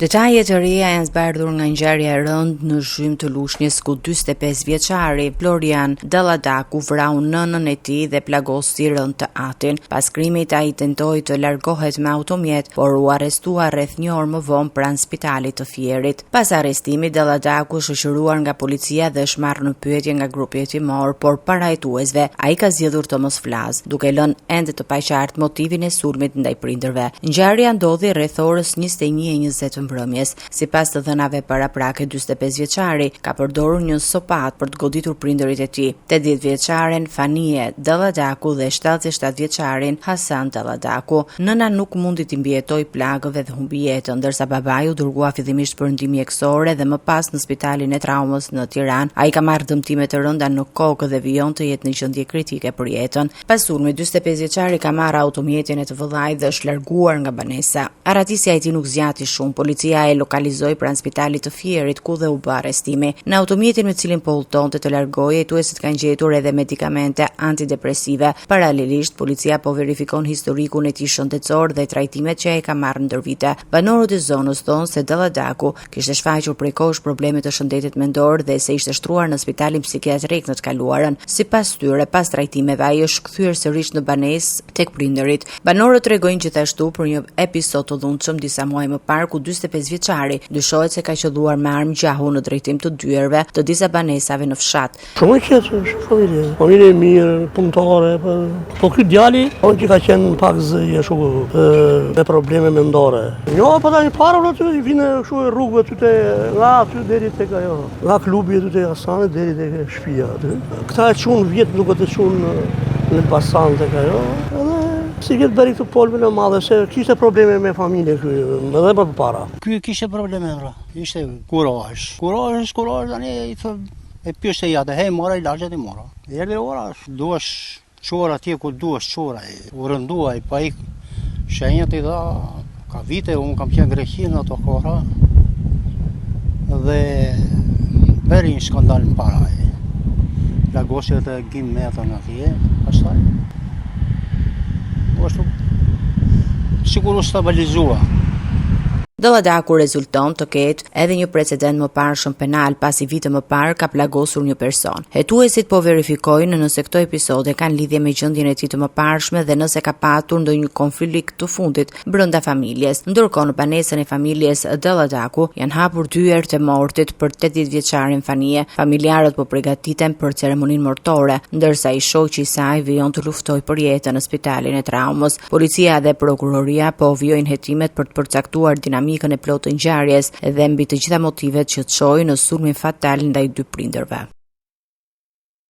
Detajet e reja janë zbardhur nga ngjarja e rëndë në zhymë të Lushnjës ku 45 vjeçari Florian Dalladaku vrau nënën e tij dhe plagosi rënd të atin. Pas krimit ai tentoi të largohet me automjet, por u arrestua rreth një orë më vonë pranë spitalit të Fierit. Pas arrestimit, Dalladaku shoqëruar nga policia dhe është marrë në pyetje nga grupi hetimor, por para hetuesve ai ka zgjedhur të mos flasë, duke lënë ende të paqartë motivin e sulmit ndaj prindërve. Ngjarja ndodhi rreth orës 21:20 mbrëmjes. Sipas të dhënave paraprake, 45 vjeçari ka përdorur një sopat për të goditur prindërit e tij, 80 vjeçaren Fanie Dalladaku dhe 77 vjeçarin Hasan Dalladaku. Nëna nuk mundi të mbijetoj plagëve dhe humbi jetën, ndërsa babai u dërgua fillimisht për ndihmë mjekësore dhe më pas në spitalin e traumës në Tiranë. Ai ka marrë dëmtime të rënda në kokë dhe vijon të jetë në gjendje kritike për jetën. Pas sulmit, 45 vjeçari ka marrë automjetin e të vëllait dhe është larguar nga banesa. Arratisja e tij nuk zgjati shumë. Policia e lokalizoi pranë spitalit të Fierit ku dhe u bë arrestimi. Në automjetin me cilin po udhtonte të largohej, hetuesit kanë gjetur edhe medikamente antidepresive. Paralelisht, policia po verifikon historikun e tij shëndetësor dhe trajtimet që ai ka marrë ndër vite. Banorët e zonës thonë se Dalladaku kishte shfaqur prej kohësh probleme të shëndetit mendor dhe se ishte shtruar në spitalin psikiatrik në të kaluarën. Sipas tyre, pas trajtimeve ai është kthyer sërish në banesë tek prindërit. Banorët tregojnë gjithashtu për një episod të dhunshëm disa muaj më parë ku 45 vjeçari dyshohet se ka qelluar me armë gjahu në drejtim të dyerve të disa banesave në fshat. Shumë e keq është familje e mirë, punëtore, po ky djali që ka qenë pak zë me probleme mendore. Jo, po tani para aty vinë kështu rrugëve aty nga aty deri tek ajo, nga klubi aty te Hasani deri tek shtëpia aty. Këta e çun vjet duke të çun në Elbasan tek ajo. Si këtë bëri këtë polvën e madhe, se kishte probleme me familje këy, edhe për para. Ky kishte probleme, ishte kurozh, tani i thë, e pyeste ja, hej, mora ilaçet i mora. Erdhi ora, duash çora atje ku duash çora, u rëndua i pa ik shenjat i dha, ka vite, unë kam qenë Greqi në ato kohra, dhe bëri një skandal në para. Lagosjet e gjim metën atje, pastaj. Sigur u stabilizua. Dalladaku rezulton të ketë edhe një precedent më parshëm penal pasi vite më parë ka plagosur një person. Hetuesit po verifikojnë nëse këto episode kanë lidhje me gjendjen e tij të mëparshme dhe nëse ka patur ndonjë konflikt të fundit brenda familjes. Ndërkohë në banesën e familjes Dalladaku janë hapur dyert e mortit për 80 vjeçarin Fanie. Familjarët po përgatiten për ceremoninë mortore, ndërsa i shoqi i saj vijon të luftojë për jetën në spitalin e traumës. Policia dhe prokuroria po vijojnë hetimet për të përcaktuar dinamikën e plotë të ngjarjes dhe mbi të gjitha motivet që çojnë në sulmin fatal ndaj dy prindërve.